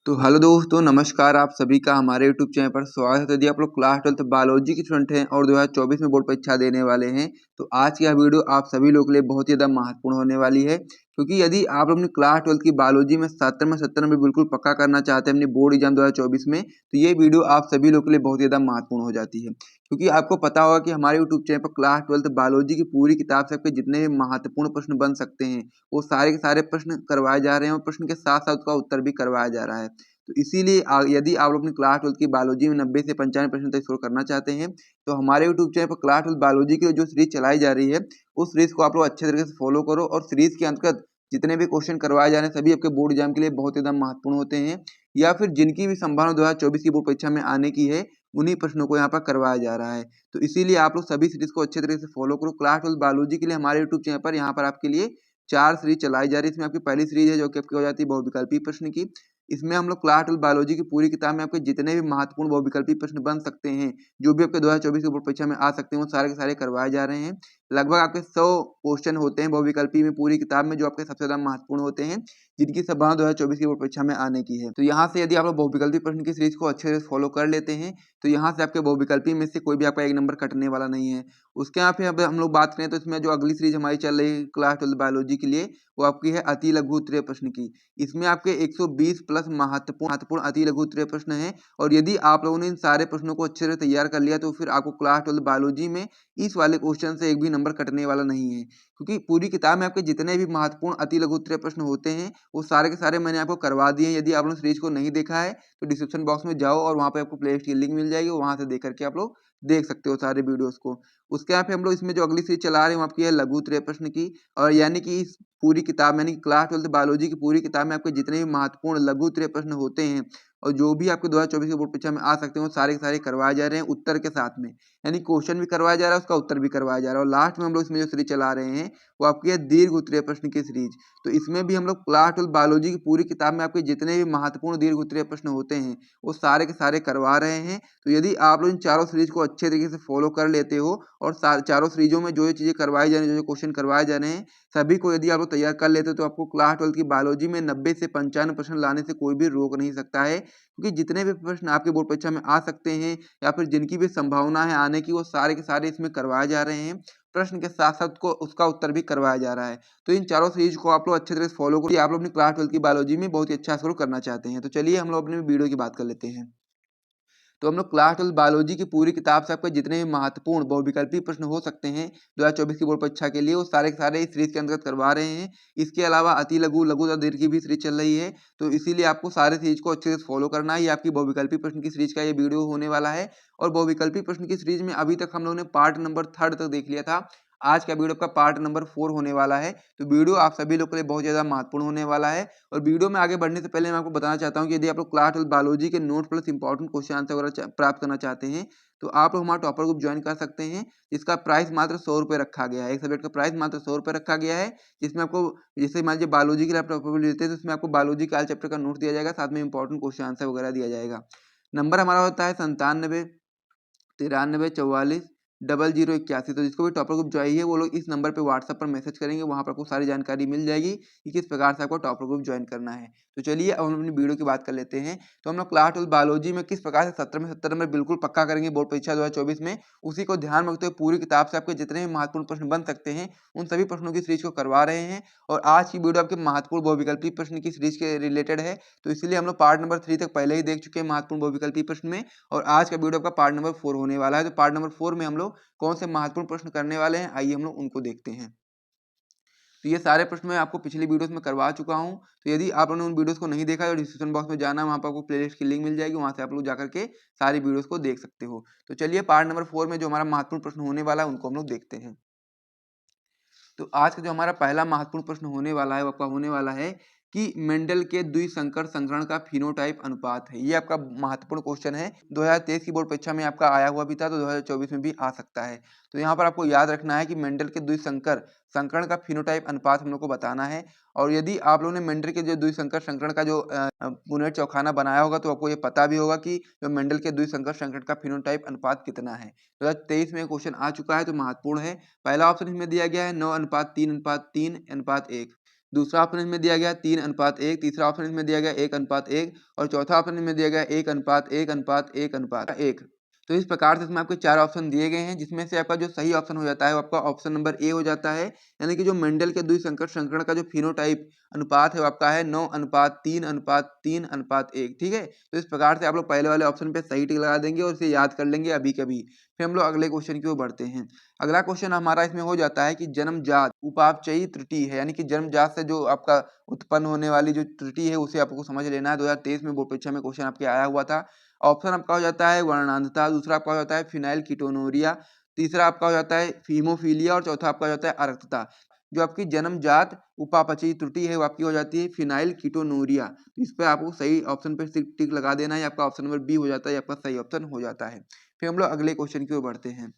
तो हेलो दोस्तों, नमस्कार। आप सभी का हमारे यूट्यूब चैनल पर स्वागत है। यदि आप लोग क्लास 12th बायोलॉजी के स्टूडेंट हैं और 2024 में बोर्ड परीक्षा देने वाले हैं, तो आज की यह वीडियो आप सभी लोगों के लिए बहुत ही ज़्यादा महत्वपूर्ण होने वाली है। क्योंकि यदि आप अपनी क्लास 12th की बायोलॉजी में 70 में 70 नंबर बिल्कुल पक्का करना चाहते हैं अपनी बोर्ड एग्जाम 2024 में, तो ये वीडियो आप सभी लोगों के लिए बहुत ही ज़्यादा महत्वपूर्ण हो जाती है। क्योंकि आपको पता होगा कि हमारे यूट्यूब चैनल पर क्लास 12th बायोलॉजी की पूरी किताब से आपके जितने भी महत्वपूर्ण प्रश्न बन सकते हैं, वो सारे के सारे प्रश्न करवाए जा रहे हैं और प्रश्न के साथ साथ उसका उत्तर भी करवाया जा रहा है। तो इसीलिए यदि आप लोग अपनी क्लास 12th की बायोलॉजी में 90 से 95% तक स्कोर करना चाहते हैं, तो हमारे यूट्यूब चैनल पर क्लास 12th बायोलॉजी की जो सीरीज चलाई जा रही है, उस सीरीज को आप लोग अच्छे तरीके से फॉलो करो। और सीरीज के अंतर्गत जितने भी क्वेश्चन करवाए जा रहे हैं सभी आपके बोर्ड एग्जाम के लिए बहुत ही ज़्यादा महत्वपूर्ण होते हैं, या फिर जिनकी भी संभावना 2024 की बोर्ड परीक्षा में आने की है, उन्हीं प्रश्नों को यहाँ पर करवाया जा रहा है। तो इसीलिए आप लोग सभी सीरीज को अच्छे तरीके से फॉलो करो। क्लास 12th बायोलॉजी के लिए हमारे यूट्यूब चैनल पर यहाँ पर आपके लिए 4 सीरीज चलाई जा रही है। इसमें आपकी पहली सीरीज है जो कि आपकी हो जाती है बहुविकल्पी प्रश्न की। इसमें हम लोग क्लास 12 बायोलॉजी की पूरी किताब में आपके जितने भी महत्वपूर्ण बहुविकल्पी प्रश्न बन सकते हैं, जो भी आपके 2024 की बोर्ड परीक्षा में आ सकते हैं, वो सारे के सारे करवाए जा रहे हैं। लगभग आपके 100 क्वेश्चन होते हैं बहुविकल्पी में पूरी किताब में, जो आपके सबसे ज्यादा महत्वपूर्ण होते हैं, जिनकी संभावना 2024 की बोर्ड परीक्षा में आने की है। तो यहाँ से यदि आप लोग बहुविकल्पी प्रश्न की सीरीज को अच्छे से फॉलो कर लेते हैं, तो यहाँ से आपके बहुविकल्पी में से कोई भी आपका एक नंबर कटने वाला नहीं है। उसके यहाँ पे अब हम लोग बात करें तो इसमें जो अगली सीरीज हमारी चल रही है क्लास 12 बायोलॉजी के लिए, वो आपकी है अति लघु उत्तरीय प्रश्न की। इसमें आपके 120 प्लस महत्वपूर्ण अति लघु उत्तरीय प्रश्न है। और यदि आप लोगों ने इन सारे प्रश्नों को अच्छे से तैयार कर लिया, तो फिर आपको क्लास 12 बायोलॉजी में इस वाले क्वेश्चन से एक भी नंबर कटने वाला नहीं है। क्योंकि पूरी किताब में आपके जितने भी महत्वपूर्ण अति लघु उत्तरीय प्रश्न होते हैं, वो सारे के सारे मैंने आपको करवा दिए हैं। यदि आप लोग सीरीज को नहीं देखा है, तो डिस्क्रिप्शन बॉक्स में जाओ और वहाँ पे आपको प्लेलिस्ट की लिंक मिल जाएगी, वहाँ से देख करके आप लोग देख सकते हो सारे वीडियोस को। उसके यहाँ पे हम लोग इसमें जो अगली सीरीज चला रहे हैं वो आपकी है लघु उत्तरीय प्रश्न की। और यानी कि इस पूरी किताब यानी कि क्लास 12 बायोलॉजी की पूरी किताब में आपके जितने भी महत्वपूर्ण लघु उत्तरीय प्रश्न होते हैं और जो भी आपके 2024 के बोर्ड परीक्षा में आ सकते हैं, वो सारे के सारे करवाए जा रहे हैं उत्तर के साथ में। यानी क्वेश्चन भी करवाया जा रहा है, उसका उत्तर भी करवाया जा रहा है। और लास्ट में हम लोग इसमें जो सीरीज चला रहे हैं, वो आपकी है दीर्घ उत्तरीय प्रश्न की सीरीज। तो इसमें भी हम लोग क्लास 12 बायोलॉजी की पूरी किताब में आपके जितने भी महत्वपूर्ण दीर्घ उत्तरीय प्रश्न होते हैं, वो सारे के सारे करवा रहे हैं। तो यदि आप लोग इन चारों सीरीज को अच्छे तरीके से फॉलो कर लेते हो और चारों सीरीजों में जो चीजें करवाई जा रही है, जो क्वेश्चन करवाए जा रहे हैं, सभी को यदि आप लोग तैयार कर लेते हो, तो आपको क्लास 12 की बायोलॉजी में 90 से 95% लाने से कोई भी रोक नहीं सकता है। क्योंकि जितने भी प्रश्न आपके बोर्ड परीक्षा में आ सकते हैं या फिर जिनकी भी संभावना है आने की, वो सारे के सारे इसमें करवाए जा रहे हैं। प्रश्न के साथ साथ को उसका उत्तर भी करवाया जा रहा है। तो इन चारों सीरीज को आप लोग अच्छे तरह से फॉलो करिए। आप लोग अपनी क्लास 12 की बायोलॉजी में बहुत ही अच्छा स्कोर करना चाहते हैं, तो चलिए हम लोग अपने वीडियो की बात कर लेते हैं। तो हम लोग क्लास 12 बायोलॉजी की पूरी किताब से आपके जितने भी महत्वपूर्ण बहुविकल्पी प्रश्न हो सकते हैं 2024 की बोर्ड परीक्षा के लिए, वो सारे के सारे इस सीरीज के अंतर्गत करवा रहे हैं। इसके अलावा अति लघु लघु तथा दीर्घ की भी सीरीज चल रही है। तो इसीलिए आपको सारे सीरीज को अच्छे से फॉलो करना है। ये आपकी बहुविकल्पी प्रश्न की सीरीज का ये वीडियो होने वाला है। और बहुविकल्पी प्रश्न की सीरीज में अभी तक हम लोगों ने पार्ट नंबर 3 तक देख लिया था। आज का वीडियो का पार्ट नंबर 4 होने वाला है। तो वीडियो आप सभी लोग के लिए बहुत ज्यादा महत्वपूर्ण होने वाला है। और वीडियो में आगे बढ़ने से पहले मैं आपको बताना चाहता हूं कि यदि आप लोग क्लास 12 बायोलॉजी के note plus important question answer वगैरह प्राप्त करना चाहते हैं, तो आप लोग हमारा टॉपर ग्रुप ज्वाइन कर सकते हैं, जिसका प्राइस मात्र 100 रुपये रखा गया है। एक सब्जेक्ट का प्राइस मात्र 100 रुपये रखा गया है, जिसमें आपको जैसे मान लीजिए बायोलॉजी के लिए आप टॉपर ग्रुप लेते हैं, तो उसमें आपको बायोलॉजी का चैप्टर का नोट दिया जाएगा, साथ में इंपॉर्टेंट क्वेश्चन आंसर वगैरह दिया जाएगा। नंबर हमारा होता है 97 93 44 0081। तो जिसको भी टॉपर ग्रुप चाहिए वो लोग इस नंबर पे व्हाट्सएप पर मैसेज करेंगे, वहां पर आपको सारी जानकारी मिल जाएगी कि किस प्रकार से आपको टॉपर ग्रुप ज्वाइन करना है। तो चलिए अब हम अपनी वीडियो की बात कर लेते हैं। तो हम लोग क्लास 12 बायोलॉजी में किस प्रकार से 70 में 70 नंबर बिल्कुल पक्का करेंगे बोर्ड परीक्षा 2024 में, उसी को ध्यान में रखते हुए पूरी किताब से आपके जितने भी महत्वपूर्ण प्रश्न बन सकते हैं, उन सभी प्रश्नों की सीरीज को करवा रहे हैं। और आज की वीडियो आपके महत्वपूर्ण बहुविकल्पी प्रश्न की सीरीज के रिलेटेड है। तो इसलिए हम लोग पार्ट नंबर 3 तक पहले ही देख चुके हैं महत्वपूर्ण बहुविकल्पी प्रश्न में, और आज का वीडियो आपका पार्ट नंबर 4 होने वाला है। तो पार्ट नंबर 4 में हम लोग कौन से महत्वपूर्ण प्रश्न करने वाले हैं, आइए हम लोग उनको देखते हैं। तो ये सारे प्रश्न मैं आपको पिछली वीडियोस में करवा चुका हूं। तो यदि आप लोगों ने उन वीडियोस को नहीं देखा है, तो डिस्क्रिप्शन बॉक्स में जाना, वहां पर आपको प्लेलिस्ट की लिंक मिल जाएगी, वहां से आप लोग जाकर के सारी वीडियोस को देख सकते हो। तो चलिए पार्ट नंबर 4 में जो हमारा महत्वपूर्ण प्रश्न होने वाला है, उनको हम लोग देखते हैं। तो आज का जो हमारा पहला महत्वपूर्ण प्रश्न होने वाला है, वो आपका होने वाला है कि मेंडल के द्विसंकर संकरण का फिनोटाइप अनुपात है। ये आपका महत्वपूर्ण क्वेश्चन है। 2023 की बोर्ड परीक्षा में आपका आया हुआ भी था, तो 2024 में भी आ सकता है। तो यहाँ पर आपको याद रखना है कि मेंडल के द्विसंकर संकरण का फिनोटाइप अनुपात हम लोग को बताना है। और यदि आप लोगों ने मेंडल के जो द्विसंकर संकरण का जो पुनः चौखाना बनाया होगा, तो आपको ये पता भी होगा कि जो मेंडल के द्विसंकर संकरण का फिनोटाइप अनुपात कितना है। 2023 में क्वेश्चन आ चुका है, तो महत्वपूर्ण है। पहला ऑप्शन इसमें दिया गया है 9:3:3:3:1। दूसरा ऑप्शन इसमें दिया गया 3:1, तीसरा ऑप्शन इसमें दिया गया 1:1 और चौथा ऑप्शन इसमें दिया गया 1:1:1:1:1। तो इस प्रकार से इसमें आपके 4 ऑप्शन दिए गए हैं, जिसमें से आपका जो सही ऑप्शन हो जाता है वो आपका ऑप्शन नंबर ए हो जाता है। यानी कि जो मेंडल के द्विसंकर संकरण का जो फिनोटाइप अनुपात है वो आपका है 9:3:3:1। ठीक है, तो इस प्रकार से आप लोग पहले वाले ऑप्शन पे सही टिक लगा देंगे और इसे याद कर लेंगे अभी कभी। फिर हम लोग अगले क्वेश्चन की ओर बढ़ते हैं। अगला क्वेश्चन हमारा इसमें हो जाता है कि जन्मजात उपापचयी त्रुटि है, यानी कि जन्मजात से जो आपका उत्पन्न होने वाली जो त्रुटि है उसे आपको समझ लेना है। 2023 में बोर्ड परीक्षा में क्वेश्चन आपके आया हुआ था। ऑप्शन आपका हो जाता है वर्णांधता, दूसरा आपका हो जाता है फिनाइल कीटोनूरिया, तीसरा आपका हो जाता है हीमोफीलिया और चौथा आपका हो जाता है अरक्तता। जो आपकी जन्मजात उपापचयी त्रुटि है वो आपकी हो जाती है फिनाइल कीटोनूरिया। तो इस पर आपको सही ऑप्शन पे टिक लगा देना है, आपका ऑप्शन नंबर बी हो जाता है, आपका सही ऑप्शन हो जाता है। फिर हम लोग अगले क्वेश्चन की ओर बढ़ते हैं।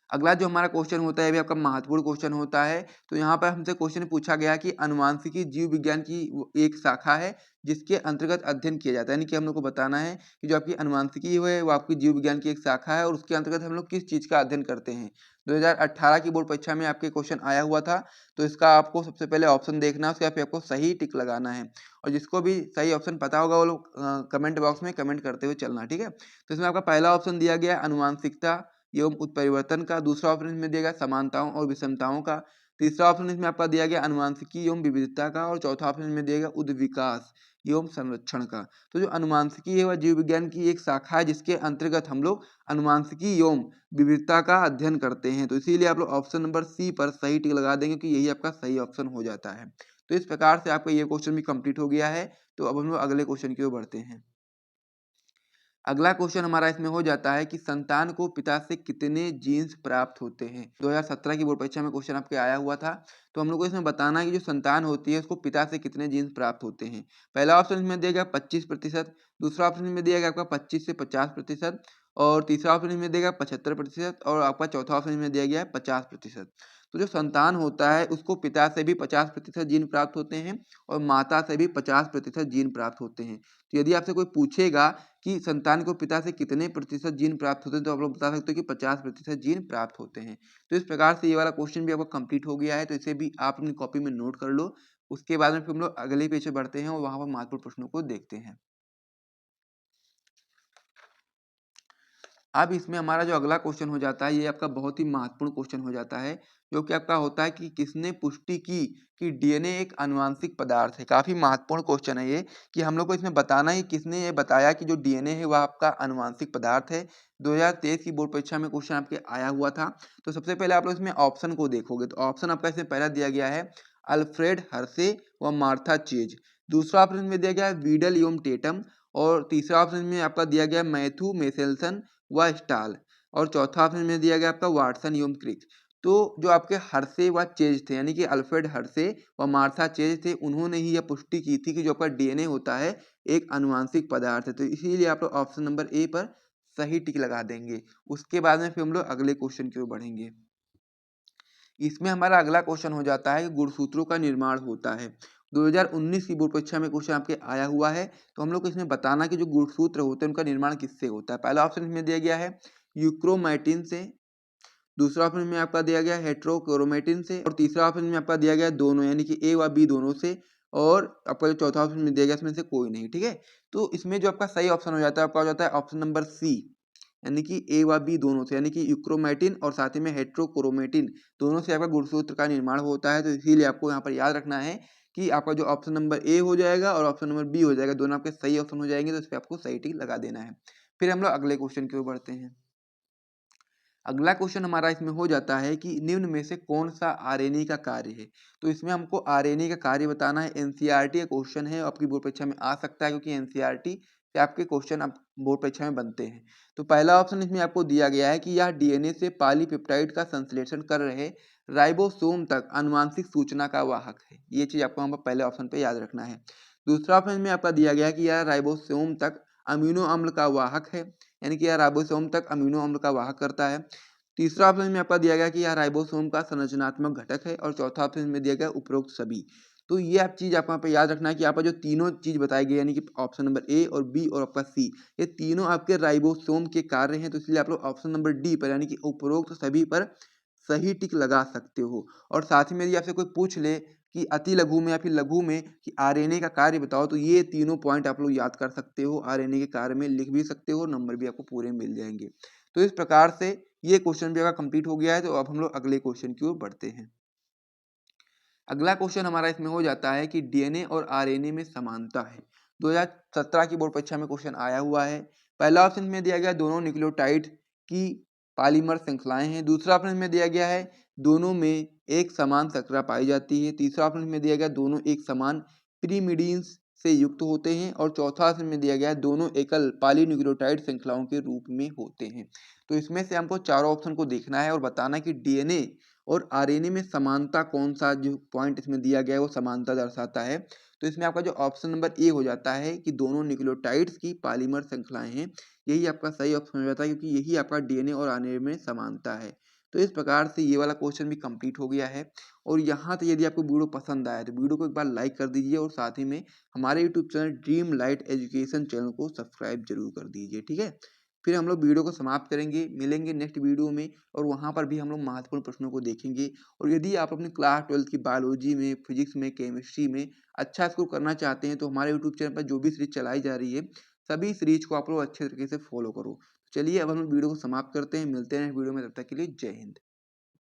अगला जो हमारा क्वेश्चन होता है, ये भी आपका महत्वपूर्ण क्वेश्चन होता है। तो यहाँ पर हमसे क्वेश्चन पूछा गया कि अनुवांशिकी जीव विज्ञान की एक शाखा है जिसके अंतर्गत अध्ययन किया जाता है। यानी कि हम लोग को बताना है कि जो आपकी अनुवांशिकी है वो आपकी जीव विज्ञान की एक शाखा है और उसके अंतर्गत हम लोग किस चीज़ का अध्ययन करते हैं। 2018 की बोर्ड परीक्षा में आपके क्वेश्चन आया हुआ था। तो इसका आपको सबसे पहले ऑप्शन देखना है, उसके बाद आपको सही टिक लगाना है और जिसको भी सही ऑप्शन पता होगा वो लोग कमेंट बॉक्स में कमेंट करते हुए चलना। ठीक है, तो इसमें आपका पहला ऑप्शन दिया गया अनुवांशिकता एवं उत्परिवर्तन का, दूसरा ऑप्शन इसमें दिया गया समानताओं और विषमताओं का, तीसरा ऑप्शन इसमें आपका दिया गया अनुवांशिकी एवं विविधता का और चौथा ऑप्शन इसमें दिया गया उद्विकास एवं संरक्षण का। तो जो अनुवांशिकी है वह जीव विज्ञान की एक शाखा है जिसके अंतर्गत हम लोग अनुवांशिकी एवं विविधता का अध्ययन करते हैं। तो इसीलिए आप लोग ऑप्शन नंबर सी पर सही टिक लगा देंगे कि यही आपका सही ऑप्शन हो जाता है। तो इस प्रकार से आपका ये क्वेश्चन भी कंप्लीट हो गया है। तो अब हम लोग अगले क्वेश्चन की ओर बढ़ते हैं। अगला क्वेश्चन हमारा इसमें हो जाता है कि संतान को पिता से कितने जीन्स प्राप्त होते हैं। 2017 की बोर्ड परीक्षा में क्वेश्चन आपके आया हुआ था। तो हम लोग को इसमें बताना है कि जो संतान होती है उसको पिता से कितने जीन्स प्राप्त होते हैं। पहला ऑप्शन इसमें दिया गया 25%, दूसरा ऑप्शन इसमें दिया गया आपका 25 से 50% और तीसरा ऑप्शन इसमें दिया गया 75% और आपका चौथा ऑप्शन इसमें दिया गया है 50%। तो जो संतान होता है उसको पिता से भी 50% जीन प्राप्त होते हैं और माता से भी 50% जीन प्राप्त होते हैं। तो यदि आपसे कोई पूछेगा कि संतान को पिता से कितने प्रतिशत जीन प्राप्त होते हैं, तो आप लोग बता सकते हो कि 50% जीन प्राप्त होते हैं। तो इस प्रकार से ये वाला क्वेश्चन भी आपका कंप्लीट हो गया है। तो इसे भी आप अपनी कॉपी में नोट कर लो। उसके बाद में फिर हम लोग अगले पेज पे बढ़ते हैं और वहां पर महत्वपूर्ण प्रश्नों को देखते हैं। अब इसमें हमारा जो अगला क्वेश्चन हो जाता है ये आपका बहुत ही महत्वपूर्ण क्वेश्चन हो जाता है, जो कि आपका होता है कि किसने पुष्टि की कि डीएनए एक आनुवांशिक पदार्थ है। काफी महत्वपूर्ण क्वेश्चन है ये कि हम लोग को इसमें बताना है किसने ये बताया कि जो डीएनए है वह आपका आनुवांशिक पदार्थ है। 2023 की बोर्ड परीक्षा में क्वेश्चन आपके आया हुआ था। तो सबसे पहले आप लोग इसमें ऑप्शन को देखोगे तो ऑप्शन आपका इसमें पहला दिया गया है अल्फ्रेड हर्शे व मार्था चेज, दूसरा ऑप्शन में दिया गया है वीडल एवं टेटम और तीसरा ऑप्शन में आपका दिया गया मैथ्यू मेसेल्सन व स्टाल और चौथा ऑप्शन में दिया गया आपका वाटसन एवं क्रिक। तो जो आपके हर्शे व चेज थे, यानी कि अल्फ्रेड हर्शे व मार्था चेज थे, उन्होंने ही यह पुष्टि की थी कि जो आपका डीएनए होता है एक आनुवांशिक पदार्थ है। तो इसीलिए आप लोग ऑप्शन नंबर ए पर सही टिक लगा देंगे। उसके बाद में फिर हम लोग अगले क्वेश्चन की ओर बढ़ेंगे। इसमें हमारा अगला क्वेश्चन हो जाता है कि गुणसूत्रों का निर्माण होता है। 2019 की बोर्ड परीक्षा में क्वेश्चन आपके आया हुआ है। तो हम लोग को इसमें बताना कि जो गुणसूत्र होते हैं उनका निर्माण किससे होता है। पहला ऑप्शन इसमें दिया गया है यूक्रोमैटिन से, दूसरा ऑप्शन में आपका दिया गया हेट्रोक्रोमेटिन से और तीसरा ऑप्शन में आपका दिया गया दोनों, यानी कि ए व बी दोनों से और आपका जो चौथा ऑप्शन में दिया गया इसमें से कोई नहीं। ठीक है, तो इसमें जो आपका सही ऑप्शन हो जाता है आपका हो जाता है ऑप्शन नंबर सी, यानी कि ए व बी दोनों से, यानी कि यूक्रोमेटिन और साथ ही में हेट्रोक्रोमेटिन दोनों से आपका गुणसूत्र का निर्माण होता है। तो इसीलिए आपको यहाँ पर याद रखना है कि आपका जो ऑप्शन नंबर ए हो जाएगा और ऑप्शन नंबर बी हो जाएगा, दोनों आपके सही ऑप्शन हो जाएंगे। तो इस पर आपको सही टिक लगा देना है। फिर हम लोग अगले क्वेश्चन की ओर बढ़ते हैं। अगला क्वेश्चन हमारा इसमें हो जाता है कि निम्न में से कौन सा आरएनए का कार्य है। तो इसमें हमको आरएनए का कार्य बताना है। एनसीईआरटी का क्वेश्चन है, आपकी बोर्ड परीक्षा में आ सकता है क्योंकि एनसीईआरटी से आपके क्वेश्चन आप बोर्ड परीक्षा में बनते हैं। तो पहला ऑप्शन इसमें आपको दिया गया है कि यह डीएनए से पॉलीपेप्टाइड का संश्लेषण कर रहे राइबोसोम तक आनुवांशिक सूचना का वाहक है। ये चीज आपको यहाँ पर पहले ऑप्शन पे याद रखना है। दूसरा ऑप्शन में आपका दिया गया है कि यह राइबोसोम तक अमीनो अम्ल का वाहक है, यानी कि यह राइबोसोम तक अमीनो अम्ल का वाहक करता है। तीसरा ऑप्शन में आपका दिया गया कि यह राइबोसोम का संरचनात्मक घटक है और चौथा ऑप्शन में दिया गया उपरोक्त सभी। तो ये आप चीज आपको यहाँ पे याद रखना है कि आपका जो तीनों चीज बताई गई, यानी कि ऑप्शन नंबर ए और बी और आपका सी, ये तीनों आपके राइबोसोम के कार्य हैं। तो इसलिए आप लोग ऑप्शन नंबर डी पर, यानी कि उपरोक्त सभी पर सही टिक लगा सकते हो। और साथ ही में यदि आपसे कोई पूछ ले कि अति लघु में या फिर लघु में कि आरएनए का कार्य बताओ, तो ये तीनों पॉइंट आप लोग याद कर सकते हो, आरएनए के कार्य में लिख भी सकते हो, नंबर भी आपको पूरे मिल जाएंगे। तो इस प्रकार से ये क्वेश्चन भी अगर कंप्लीट हो गया है तो अब हम लोग अगले क्वेश्चन की ओर बढ़ते हैं। अगला क्वेश्चन हमारा इसमें हो जाता है कि डीएनए और आरएनए में समानता है। 2017 की बोर्ड परीक्षा में क्वेश्चन आया हुआ है। पहला ऑप्शन में दिया गया दोनों न्यूक्लियोटाइड की पॉलीमर श्रृंखलाएं हैं। दूसरा ऑप्शन में दिया गया है दोनों में एक समान शर्करा पाई जाती है। तीसरा ऑप्शन में दिया गया दोनों एक समान पिरिमिडीन्स से युक्त होते हैं। और चौथा ऑप्शन में दिया गया है दोनों एकल पॉलीन्यूक्लियोटाइड श्रृंखलाओं के रूप में होते हैं। तो इसमें से हमको चारों ऑप्शन को देखना है और बताना कि डीएनए और आरएनए में समानता कौन सा जो पॉइंट इसमें दिया गया है वो समानता दर्शाता है। तो इसमें आपका जो ऑप्शन नंबर ए हो जाता है कि दोनों न्यूक्लियोटाइड्स की पॉलीमर श्रृंखलाएं हैं, यही आपका सही ऑप्शन हो जाता है, क्योंकि यही आपका डीएनए और आरएनए में समानता है। तो इस प्रकार से ये वाला क्वेश्चन भी कंप्लीट हो गया है। और यहाँ तक यदि आपको वीडियो पसंद आया तो वीडियो को एक बार लाइक कर दीजिए और साथ ही में हमारे YouTube channel dream light education channel को सब्सक्राइब जरूर कर दीजिए, ठीक है। फिर हम लोग वीडियो को समाप्त करेंगे, मिलेंगे नेक्स्ट वीडियो में और वहाँ पर भी हम लोग महत्वपूर्ण प्रश्नों को देखेंगे। और यदि आप अपनी क्लास 12 की बायोलॉजी में, फिजिक्स में, केमिस्ट्री में अच्छा स्कोर करना चाहते हैं तो हमारे यूट्यूब चैनल पर जो भी सीरीज चलाई जा रही है सभी सीरीज को आप लोग अच्छे तरीके से फॉलो करो। चलिए अब हम वीडियो को समाप्त करते हैं, मिलते हैं वीडियो में, तब तक के लिए जय हिंद।